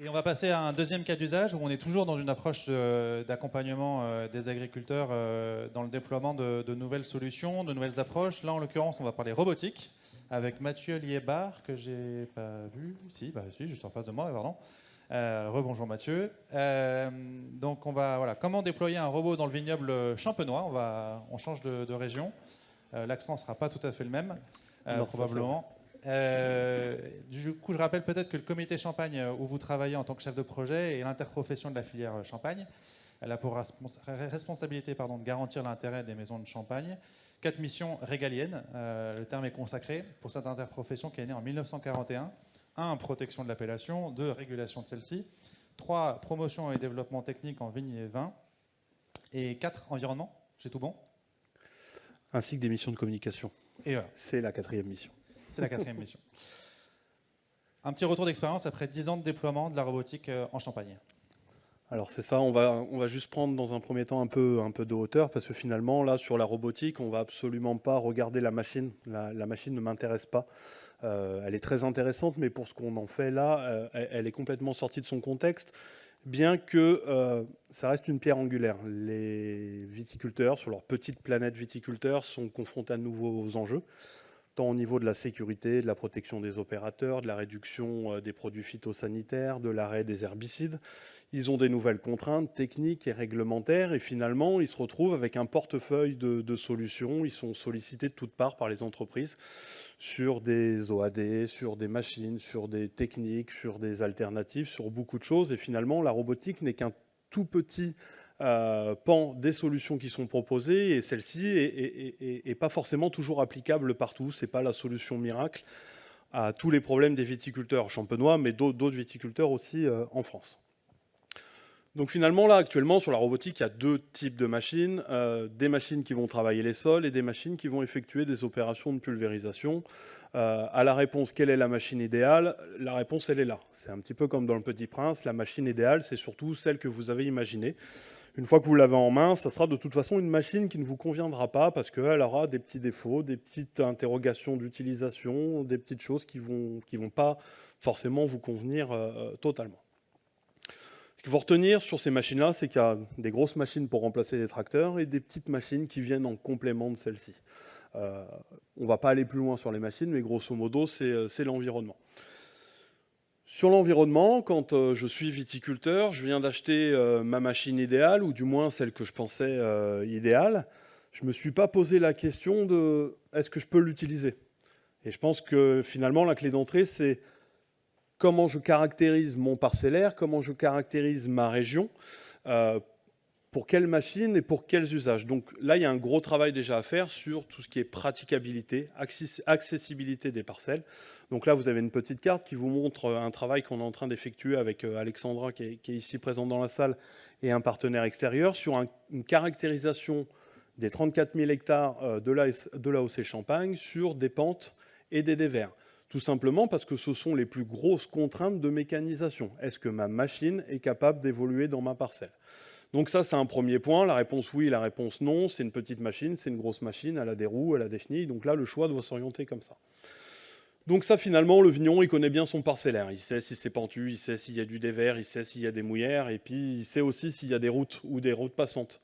Et on va passer à un deuxième cas d'usage où on est toujours dans une approche d'accompagnement des agriculteurs dans le déploiement de nouvelles solutions, de nouvelles approches. Là, en l'occurrence, on va parler robotique avec Mathieu Liébar, que j'ai pas vu. Si, juste en face de moi, pardon. Rebonjour Mathieu. Donc voilà, comment déployer un robot dans le vignoble champenois. On change de région. L'accent ne sera pas tout à fait le même, Non, probablement. Du coup, je rappelle peut-être que le comité Champagne, où vous travaillez en tant que chef de projet, et l'interprofession de la filière Champagne, elle a pour responsabilité de garantir l'intérêt des maisons de Champagne. 4 missions régaliennes, le terme est consacré pour cette interprofession qui est née en 1941. 1. Protection de l'appellation. 2. Régulation de celle-ci. 3. Promotion et développement technique en vigne et vin. Et 4. Environnement. J'ai tout bon? Ainsi que des missions de communication. Et voilà. C'est la 4e mission. C'est la 4e mission. Un petit retour d'expérience après 10 ans de déploiement de la robotique en Champagne. Alors c'est ça, on va juste prendre dans un premier temps un peu de hauteur, parce que finalement, là, sur la robotique, on va absolument pas regarder la machine. La machine ne m'intéresse pas. Elle est très intéressante, mais pour ce qu'on en fait là, elle est complètement sortie de son contexte, bien que ça reste une pierre angulaire. Les viticulteurs, sur leur petite planète viticulteur, sont confrontés à de nouveaux enjeux, tant au niveau de la sécurité, de la protection des opérateurs, de la réduction des produits phytosanitaires, de l'arrêt des herbicides. Ils ont des nouvelles contraintes techniques et réglementaires, et finalement, ils se retrouvent avec un portefeuille de solutions. Ils sont sollicités de toutes parts par les entreprises sur des OAD, sur des machines, sur des techniques, sur des alternatives, sur beaucoup de choses. Et finalement, la robotique n'est qu'un tout petit pan des solutions qui sont proposées, et celle-ci est pas forcément toujours applicable partout. C'est pas la solution miracle à tous les problèmes des viticulteurs champenois, mais d'autres viticulteurs aussi en France. Donc finalement, là, actuellement, sur la robotique, il y a 2 types de machines. Des machines qui vont travailler les sols et des machines qui vont effectuer des opérations de pulvérisation. À la réponse, quelle est la machine idéale? La réponse, elle est là. C'est un petit peu comme dans Le Petit Prince. La machine idéale, c'est surtout celle que vous avez imaginée. Une fois que vous l'avez en main, ça sera de toute façon une machine qui ne vous conviendra pas parce qu'elle aura des petits défauts, des petites interrogations d'utilisation, des petites choses qui vont pas forcément vous convenir totalement. Ce qu'il faut retenir sur ces machines-là, c'est qu'il y a des grosses machines pour remplacer des tracteurs et des petites machines qui viennent en complément de celles-ci. On ne va pas aller plus loin sur les machines, mais grosso modo, c'est l'environnement. Sur l'environnement, quand je suis viticulteur, je viens d'acheter ma machine idéale, ou du moins celle que je pensais idéale. Je ne me suis pas posé la question de est-ce que je peux l'utiliser. Et je pense que finalement, la clé d'entrée, c'est comment je caractérise mon parcellaire, comment je caractérise ma région, pour quelles machines et pour quels usages. Donc là, il y a un gros travail déjà à faire sur tout ce qui est praticabilité, accessibilité des parcelles. Donc là, vous avez une petite carte qui vous montre un travail qu'on est en train d'effectuer avec Alexandra, qui est ici présente dans la salle, et un partenaire extérieur, sur une caractérisation des 34 000 hectares de l'AOC Champagne sur des pentes et des dévers. Tout simplement parce que ce sont les plus grosses contraintes de mécanisation. Est-ce que ma machine est capable d'évoluer dans ma parcelle? Donc ça, c'est un premier point. La réponse oui, la réponse non. C'est une petite machine, c'est une grosse machine, elle a des roues, elle a des chenilles. Donc là, le choix doit s'orienter comme ça. Donc ça, finalement, le vigneron, il connaît bien son parcellaire. Il sait si c'est pentu, il sait s'il y a du dévers, il sait s'il y a des mouillères, et puis il sait aussi s'il y a des routes ou des routes passantes.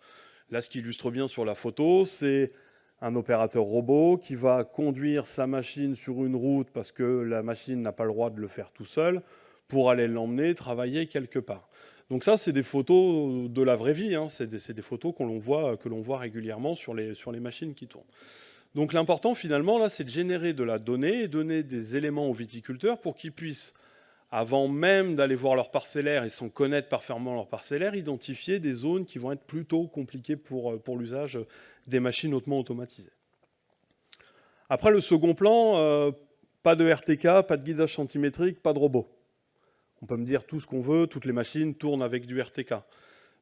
Là, ce qui illustre bien sur la photo, c'est un opérateur robot qui va conduire sa machine sur une route parce que la machine n'a pas le droit de le faire tout seul pour aller l'emmener travailler quelque part. Donc ça, c'est des photos de la vraie vie, hein. C'est des photos que l'on voit régulièrement sur les machines qui tournent. Donc l'important finalement là, c'est de générer de la donnée et donner des éléments aux viticulteurs pour qu'ils puissent, avant même d'aller voir leur parcellaire et sans connaître parfaitement leur parcellaire, identifier des zones qui vont être plutôt compliquées pour l'usage des machines hautement automatisées. Après, le second plan, pas de RTK, pas de guidage centimétrique, pas de robot. On peut me dire tout ce qu'on veut, toutes les machines tournent avec du RTK.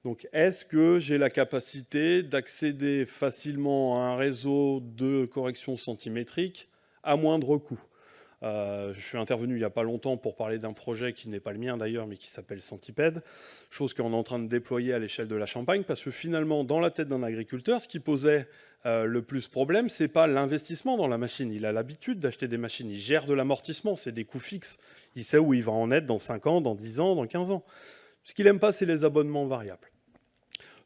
Donc, est-ce que j'ai la capacité d'accéder facilement à un réseau de correction centimétrique à moindre coût? Je suis intervenu il n'y a pas longtemps pour parler d'un projet qui n'est pas le mien d'ailleurs, mais qui s'appelle Centipède, chose qu'on est en train de déployer à l'échelle de la Champagne, parce que finalement, dans la tête d'un agriculteur, ce qui posait le plus problème, c'est pas l'investissement dans la machine. Il a l'habitude d'acheter des machines, il gère de l'amortissement, c'est des coûts fixes. Il sait où il va en être dans 5 ans, dans 10 ans, dans 15 ans. Ce qu'il n'aime pas, c'est les abonnements variables.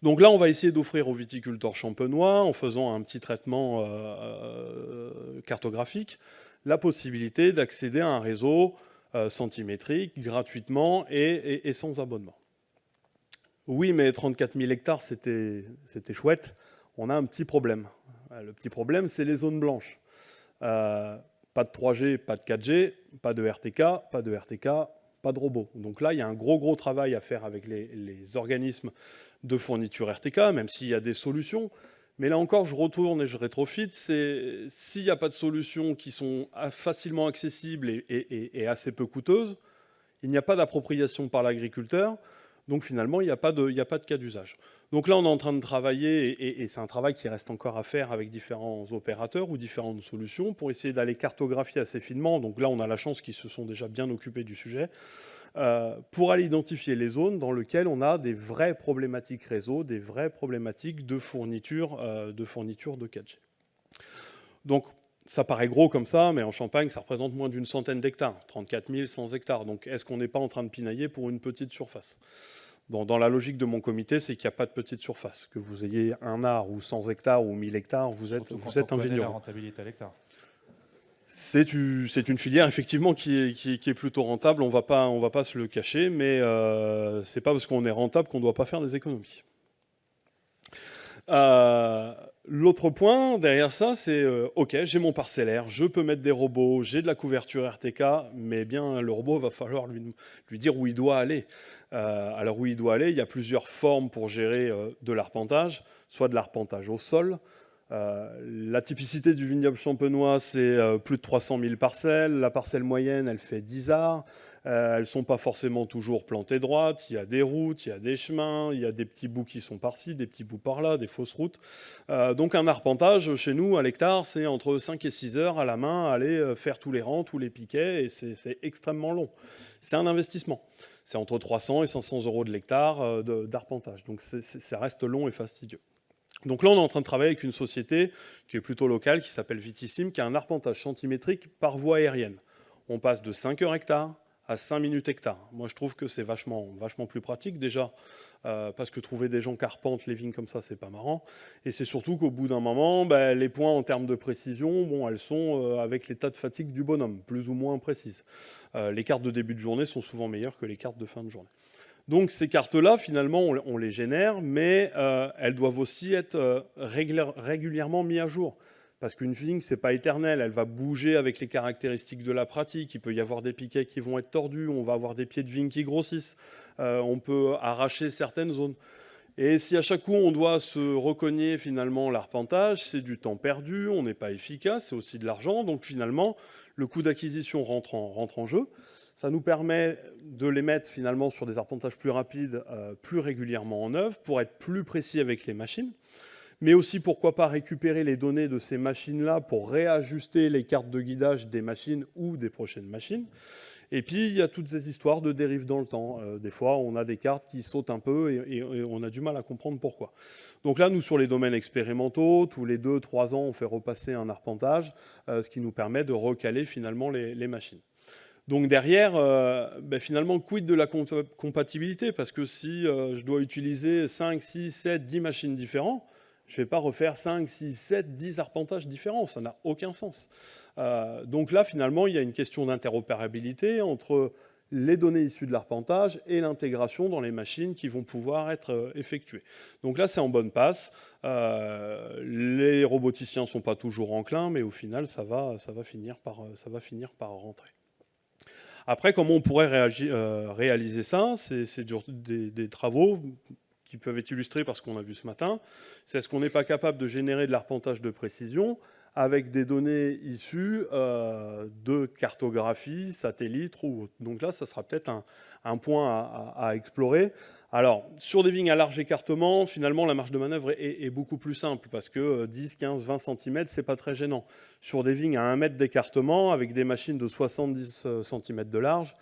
Donc là, on va essayer d'offrir aux viticulteurs champenois, en faisant un petit traitement cartographique, la possibilité d'accéder à un réseau centimétrique gratuitement et sans abonnement. Oui, mais 34 000 hectares, c'était chouette. On a un petit problème. Le petit problème, c'est les zones blanches. Pas de 3G, pas de 4G, pas de RTK, pas de robots. Donc là, il y a un gros travail à faire avec les organismes de fourniture RTK, même s'il y a des solutions. Mais là encore, je retourne et je rétrofite. S'il n'y a pas de solutions qui sont facilement accessibles et assez peu coûteuses, il n'y a pas d'appropriation par l'agriculteur. Donc finalement, il n'y a pas de cas d'usage. Donc là, on est en train de travailler, et c'est un travail qui reste encore à faire avec différents opérateurs ou différentes solutions pour essayer d'aller cartographier assez finement. Donc là, on a la chance qu'ils se sont déjà bien occupés du sujet, pour aller identifier les zones dans lesquelles on a des vraies problématiques réseau, des vraies problématiques de fourniture de 4G. Donc, ça paraît gros comme ça, mais en Champagne, ça représente moins d'une centaine d'hectares, 34 100 hectares. Donc, est-ce qu'on n'est pas en train de pinailler pour une petite surface ? Bon, dans la logique de mon comité, c'est qu'il n'y a pas de petite surface. Que vous ayez 1 art ou 100 hectares ou 1000 hectares, vous êtes un vigneron. La rentabilité à l'hectare. C'est une filière effectivement qui est plutôt rentable. On va pas se le cacher, mais c'est pas parce qu'on est rentable qu'on ne doit pas faire des économies. L'autre point derrière ça, c'est ok, j'ai mon parcellaire, je peux mettre des robots, j'ai de la couverture RTK, mais bien le robot va falloir lui dire où il doit aller. Alors où il doit aller, il y a plusieurs formes pour gérer de l'arpentage, soit de l'arpentage au sol. La typicité du vignoble champenois, c'est plus de 300 000 parcelles. La parcelle moyenne, elle fait 10 arts. Elles ne sont pas forcément toujours plantées droites. Il y a des routes, il y a des chemins, il y a des petits bouts qui sont par-ci, des petits bouts par-là, des fausses routes. Donc un arpentage, chez nous, à l'hectare, c'est entre 5 et 6 heures à la main, aller faire tous les rangs, tous les piquets, et c'est extrêmement long. C'est un investissement. C'est entre 300 et 500 euros de l'hectare d'arpentage. Donc ça reste long et fastidieux. Donc là, on est en train de travailler avec une société qui est plutôt locale, qui s'appelle Vitissim, qui a un arpentage centimétrique par voie aérienne. On passe de 5 heures hectare à 5 minutes hectare. Moi, je trouve que c'est vachement plus pratique, déjà, parce que trouver des gens qui arpentent les vignes comme ça, c'est pas marrant. Et c'est surtout qu'au bout d'un moment, les points en termes de précision, bon, elles sont avec l'état de fatigue du bonhomme, plus ou moins précises. Les cartes de début de journée sont souvent meilleures que les cartes de fin de journée. Donc ces cartes-là, finalement, on les génère, mais elles doivent aussi être régulièrement mises à jour. Parce qu'une vigne, c'est pas éternel, elle va bouger avec les caractéristiques de la pratique. Il peut y avoir des piquets qui vont être tordus, on va avoir des pieds de vigne qui grossissent, on peut arracher certaines zones. Et si à chaque coup on doit se recogner finalement l'arpentage, c'est du temps perdu, on n'est pas efficace, c'est aussi de l'argent. Donc finalement, le coût d'acquisition rentre en jeu. Ça nous permet de les mettre finalement sur des arpentages plus rapides, plus régulièrement en œuvre, pour être plus précis avec les machines. Mais aussi, pourquoi pas, récupérer les données de ces machines-là pour réajuster les cartes de guidage des machines ou des prochaines machines. Et puis, il y a toutes ces histoires de dérive dans le temps. Des fois, on a des cartes qui sautent un peu et on a du mal à comprendre pourquoi. Donc là, nous, sur les domaines expérimentaux, tous les 2-3 ans, on fait repasser un arpentage, ce qui nous permet de recaler finalement les machines. Donc derrière, finalement, quid de la compatibilité? Parce que si je dois utiliser 5, 6, 7, 10 machines différentes, je ne vais pas refaire 5, 6, 7, 10 arpentages différents. Ça n'a aucun sens. Donc là, finalement, il y a une question d'interopérabilité entre les données issues de l'arpentage et l'intégration dans les machines qui vont pouvoir être effectuées. Donc là, c'est en bonne passe. Les roboticiens ne sont pas toujours enclins, mais au final, ça va finir par rentrer. Après, comment on pourrait réaliser ça? C'est des travaux qui peuvent être illustrés par ce qu'on a vu ce matin. C'est est-ce qu'on n'est pas capable de générer de l'arpentage de précision avec des données issues de cartographie, satellite ou autre. Donc là, ça sera peut-être un point à explorer. Alors, sur des vignes à large écartement, finalement, la marge de manœuvre est beaucoup plus simple parce que 10, 15, 20 cm, c'est pas très gênant. Sur des vignes à 1 mètre d'écartement, avec des machines de 70 cm de large,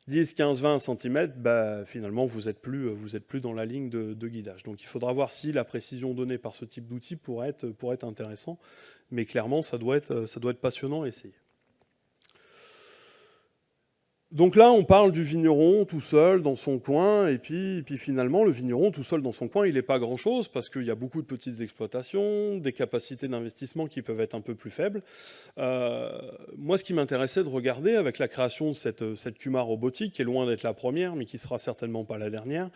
10, 15, 20 cm, finalement, vous n'êtes plus dans la ligne de guidage. Donc, il faudra voir si la précision donnée par ce type d'outil pourrait être intéressant. Mais clairement, ça doit être passionnant à essayer. Donc là, on parle du vigneron tout seul dans son coin, et puis finalement, le vigneron tout seul dans son coin, il n'est pas grand-chose, parce qu'il y a beaucoup de petites exploitations, des capacités d'investissement qui peuvent être un peu plus faibles. Moi, ce qui m'intéressait de regarder avec la création de cette Cuma robotique, qui est loin d'être la première, mais qui sera certainement pas la dernière,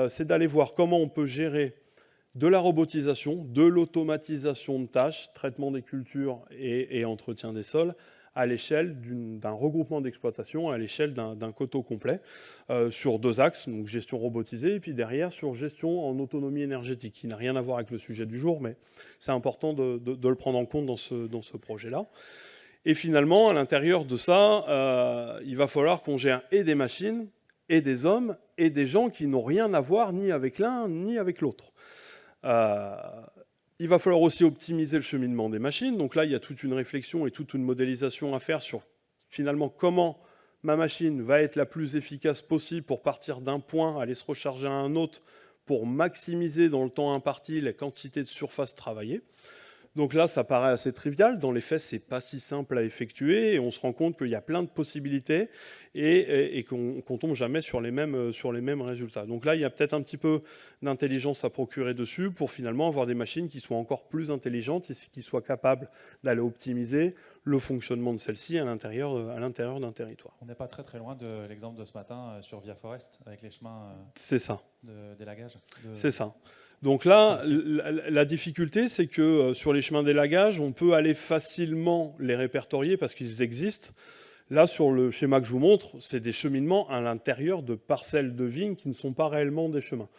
c'est d'aller voir comment on peut gérer de la robotisation, de l'automatisation de tâches, traitement des cultures et entretien des sols, à l'échelle d'un regroupement d'exploitation, à l'échelle d'un coteau complet, sur 2 axes, donc gestion robotisée, et puis derrière sur gestion en autonomie énergétique, qui n'a rien à voir avec le sujet du jour, mais c'est important de le prendre en compte dans ce projet-là. Et finalement, à l'intérieur de ça, il va falloir qu'on gère et des machines, et des hommes, et des gens qui n'ont rien à voir ni avec l'un, ni avec l'autre. Il va falloir aussi optimiser le cheminement des machines. Donc là, il y a toute une réflexion et toute une modélisation à faire sur finalement comment ma machine va être la plus efficace possible pour partir d'un point, aller se recharger à un autre, pour maximiser dans le temps imparti la quantité de surface travaillée. Donc là, ça paraît assez trivial. Dans les faits, c'est pas si simple à effectuer, et on se rend compte qu'il y a plein de possibilités et qu'on tombe jamais sur les mêmes résultats. Donc là, il y a peut-être un petit peu d'intelligence à procurer dessus pour finalement avoir des machines qui soient encore plus intelligentes et qui soient capables d'aller optimiser le fonctionnement de celles-ci à l'intérieur d'un territoire. On n'est pas très très loin de l'exemple de ce matin sur Via Forest, avec les chemins C'est ça. d'élagage. C'est ça. Donc là, la difficulté, c'est que sur les chemins d'élagage, on peut aller facilement les répertorier parce qu'ils existent. Là, sur le schéma que je vous montre, c'est des cheminements à l'intérieur de parcelles de vignes qui ne sont pas réellement des chemins.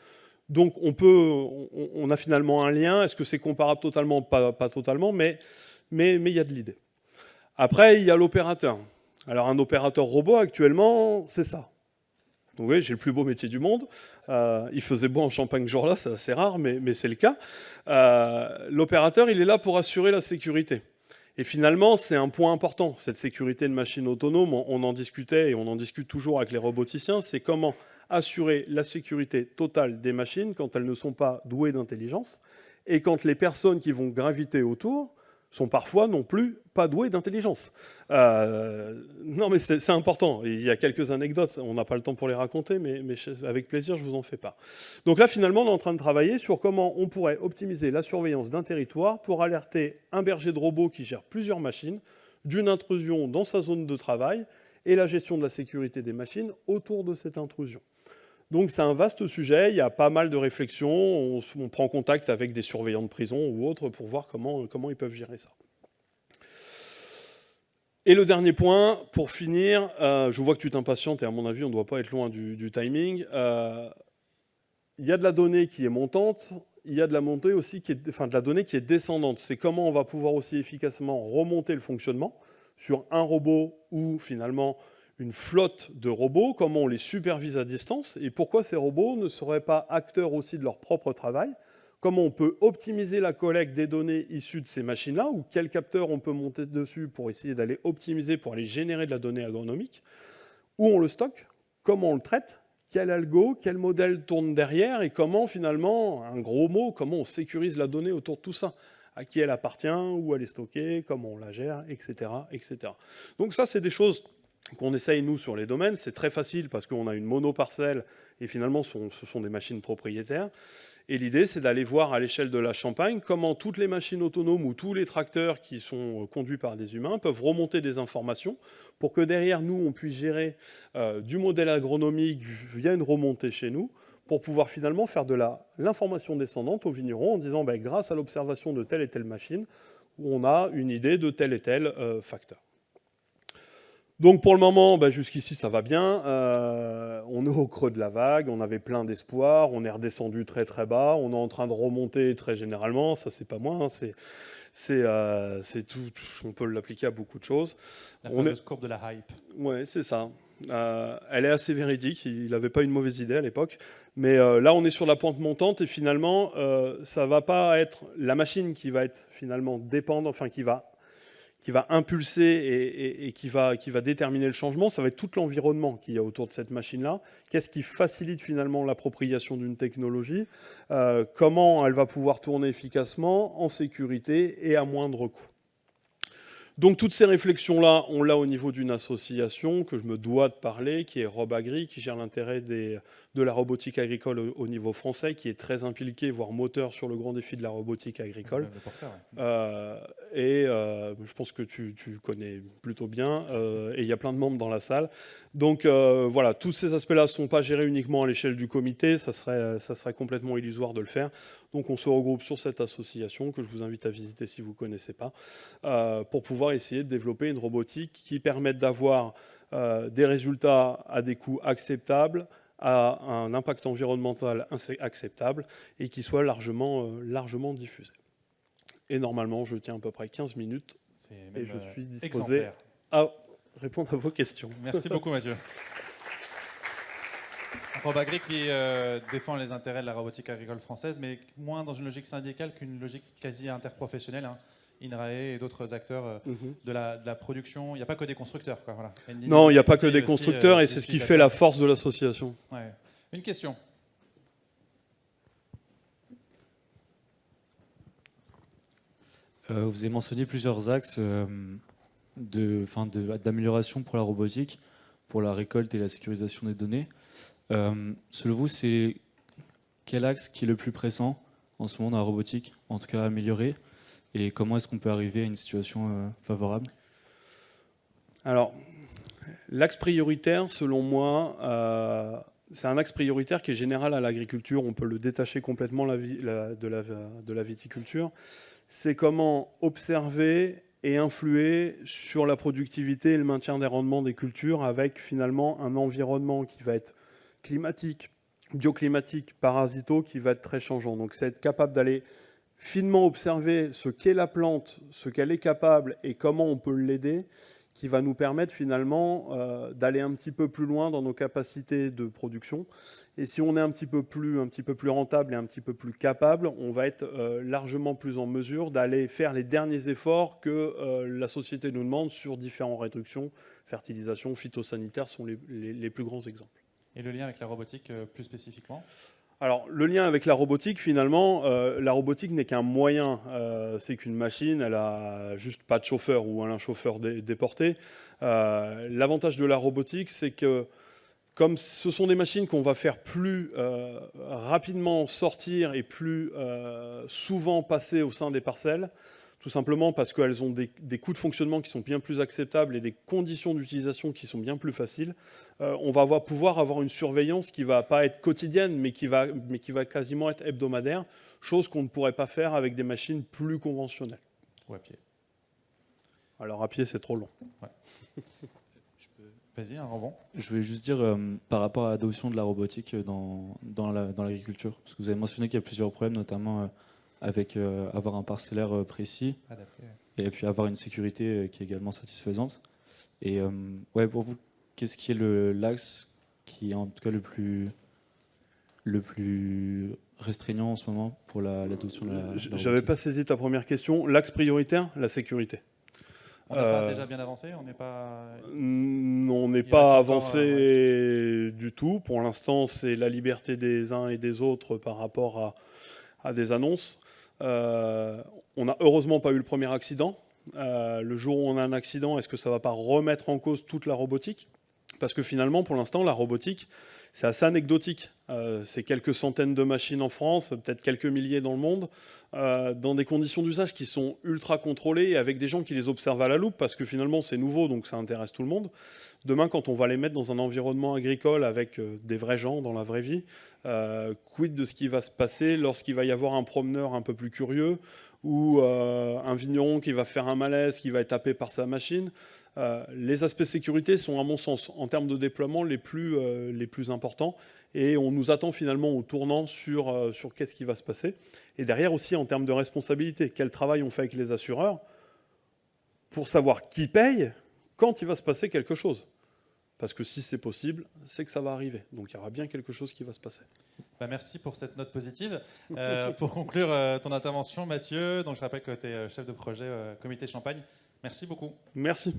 Donc on a finalement un lien. Est-ce que c'est comparable totalement? Pas totalement, mais il y a de l'idée. Après, il y a l'opérateur. Alors un opérateur robot, actuellement, c'est ça. Donc, oui, j'ai le plus beau métier du monde. Il faisait beau en Champagne ce jour-là, c'est assez rare, mais c'est le cas. L'opérateur, il est là pour assurer la sécurité. Et finalement, c'est un point important, cette sécurité de machines autonomes. On en discutait et on en discute toujours avec les roboticiens. C'est comment assurer la sécurité totale des machines quand elles ne sont pas douées d'intelligence et quand les personnes qui vont graviter autour sont parfois non plus pas doués d'intelligence. Non, mais c'est important. Il y a quelques anecdotes, on n'a pas le temps pour les raconter, mais avec plaisir, je vous en fais part. Donc là, finalement, on est en train de travailler sur comment on pourrait optimiser la surveillance d'un territoire pour alerter un berger de robots qui gère plusieurs machines d'une intrusion dans sa zone de travail et la gestion de la sécurité des machines autour de cette intrusion. Donc c'est un vaste sujet, il y a pas mal de réflexions, on prend contact avec des surveillants de prison ou autres pour voir comment ils peuvent gérer ça. Et le dernier point, pour finir, je vois que tu t'impatientes et à mon avis on ne doit pas être loin du timing. Il y a de la donnée qui est montante, il y a de la montée aussi de la donnée qui est descendante. C'est comment on va pouvoir aussi efficacement remonter le fonctionnement sur un robot ou finalement une flotte de robots, comment on les supervise à distance et pourquoi ces robots ne seraient pas acteurs aussi de leur propre travail, comment on peut optimiser la collecte des données issues de ces machines-là ou quels capteurs on peut monter dessus pour essayer d'aller optimiser, pour aller générer de la donnée agronomique, où on le stocke, comment on le traite, quel algo, quel modèle tourne derrière et comment finalement, un gros mot, comment on sécurise la donnée autour de tout ça, à qui elle appartient, où elle est stockée, comment on la gère, etc. etc. Donc ça, c'est des choses qu'on essaye, nous, sur les domaines. C'est très facile parce qu'on a une monoparcelle et finalement, ce sont des machines propriétaires. Et l'idée, c'est d'aller voir à l'échelle de la Champagne comment toutes les machines autonomes ou tous les tracteurs qui sont conduits par des humains peuvent remonter des informations pour que derrière nous, on puisse gérer du modèle agronomique via une remontée chez nous pour pouvoir finalement faire de l'information descendante aux vignerons en disant grâce à l'observation de telle et telle machine, on a une idée de tel et tel facteur. Donc pour le moment, jusqu'ici ça va bien, on est au creux de la vague, on avait plein d'espoir, on est redescendu très très bas, on est en train de remonter très généralement, ça c'est pas moi, hein, c'est tout, on peut l'appliquer à beaucoup de choses. La fameuse courbe de la hype. Ouais, c'est ça. Elle est assez véridique, il n'avait pas une mauvaise idée à l'époque, mais là on est sur la pente montante et finalement ça va pas être la machine qui va être finalement dépendante, enfin qui va impulser et qui va déterminer le changement, ça va être tout l'environnement qu'il y a autour de cette machine-là. Qu'est-ce qui facilite finalement l'appropriation d'une technologie, comment elle va pouvoir tourner efficacement, en sécurité et à moindre coût. Donc toutes ces réflexions-là, on l'a au niveau d'une association que je me dois de parler, qui est RobAgri, qui gère l'intérêt de la robotique agricole au niveau français, qui est très impliqué, voire moteur sur le grand défi de la robotique agricole. Le porteur, ouais. Je pense que tu connais plutôt bien, et il y a plein de membres dans la salle. Donc voilà, tous ces aspects-là ne sont pas gérés uniquement à l'échelle du comité, ça serait complètement illusoire de le faire. Donc on se regroupe sur cette association que je vous invite à visiter si vous ne connaissez pas, pour pouvoir essayer de développer une robotique qui permette d'avoir des résultats à des coûts acceptables, à un impact environnemental acceptable et qui soit largement diffusé. Et normalement, je tiens à peu près 15 minutes et je suis disposé à répondre à vos questions. Merci beaucoup, Mathieu. RobAgri qui défend les intérêts de la robotique agricole française, mais moins dans une logique syndicale qu'une logique quasi interprofessionnelle. INRAE et d'autres acteurs de la production. Il n'y a pas que des constructeurs, quoi, voilà. Non, il n'y a pas que des constructeurs et c'est ce qui fait la force de l'association. Ouais. Une question. Vous avez mentionné plusieurs axes d'amélioration pour la robotique, pour la récolte et la sécurisation des données. Selon vous, c'est quel axe qui est le plus pressant en ce moment dans la robotique, en tout cas amélioré, et comment est-ce qu'on peut arriver à une situation favorable? Alors, l'axe prioritaire, selon moi, c'est un axe prioritaire qui est général à l'agriculture. On peut le détacher complètement de la viticulture. C'est comment observer et influer sur la productivité et le maintien des rendements des cultures avec finalement un environnement qui va être climatique, bioclimatique, parasito, qui va être très changeant. Donc c'est être capable d'aller finement observer ce qu'est la plante, ce qu'elle est capable et comment on peut l'aider, qui va nous permettre finalement d'aller un petit peu plus loin dans nos capacités de production. Et si on est un petit peu plus rentable et un petit peu plus capable, on va être largement plus en mesure d'aller faire les derniers efforts que la société nous demande sur différentes réductions. Fertilisation, phytosanitaire sont les plus grands exemples. Et le lien avec la robotique plus spécifiquement ? Alors, le lien avec la robotique, finalement, la robotique n'est qu'un moyen. C'est qu'une machine, elle a juste pas de chauffeur ou un chauffeur déporté. L'avantage de la robotique, c'est que comme ce sont des machines qu'on va faire plus rapidement sortir et plus souvent passer au sein des parcelles, tout simplement parce qu'elles ont des coûts de fonctionnement qui sont bien plus acceptables et des conditions d'utilisation qui sont bien plus faciles, on va pouvoir avoir une surveillance qui ne va pas être quotidienne, mais qui va quasiment être hebdomadaire, chose qu'on ne pourrait pas faire avec des machines plus conventionnelles. Ou à pied. Alors à pied, c'est trop long. Ouais. Vas-y, un rebond. Je voulais juste dire, par rapport à l'adoption de la robotique dans l'agriculture, parce que vous avez mentionné qu'il y a plusieurs problèmes, notamment avec avoir un parcellaire précis, adapté, et puis avoir une sécurité qui est également satisfaisante. Et ouais, pour vous, qu'est-ce qui est l'axe qui est en tout cas le plus restreignant en ce moment pour l'adoption de la robotique? J'avais pas saisi ta première question. L'axe prioritaire, la sécurité. On n'a pas déjà bien avancé? On n'est pas... On n'est pas avancé du tout. Pour l'instant, c'est la liberté des uns et des autres par rapport à des annonces. On n'a heureusement pas eu le premier accident. Le jour où on a un accident, est-ce que ça ne va pas remettre en cause toute la robotique? Parce que finalement, pour l'instant, la robotique, c'est assez anecdotique. C'est quelques centaines de machines en France, peut-être quelques milliers dans le monde, dans des conditions d'usage qui sont ultra contrôlées et avec des gens qui les observent à la loupe, parce que finalement, c'est nouveau, donc ça intéresse tout le monde. Demain, quand on va les mettre dans un environnement agricole avec des vrais gens dans la vraie vie, quid de ce qui va se passer lorsqu'il va y avoir un promeneur un peu plus curieux ou un vigneron qui va faire un malaise, qui va être tapé par sa machine? Les aspects sécurité sont, à mon sens, en termes de déploiement, les plus importants. Et on nous attend finalement au tournant sur qu'est-ce qui va se passer. Et derrière aussi, en termes de responsabilité, quel travail on fait avec les assureurs pour savoir qui paye quand il va se passer quelque chose. Parce que si c'est possible, c'est que ça va arriver. Donc il y aura bien quelque chose qui va se passer. Bah, merci pour cette note positive. Pour conclure ton intervention, Mathieu, donc je rappelle que tu es chef de projet Comité Champagne. Merci beaucoup. Merci.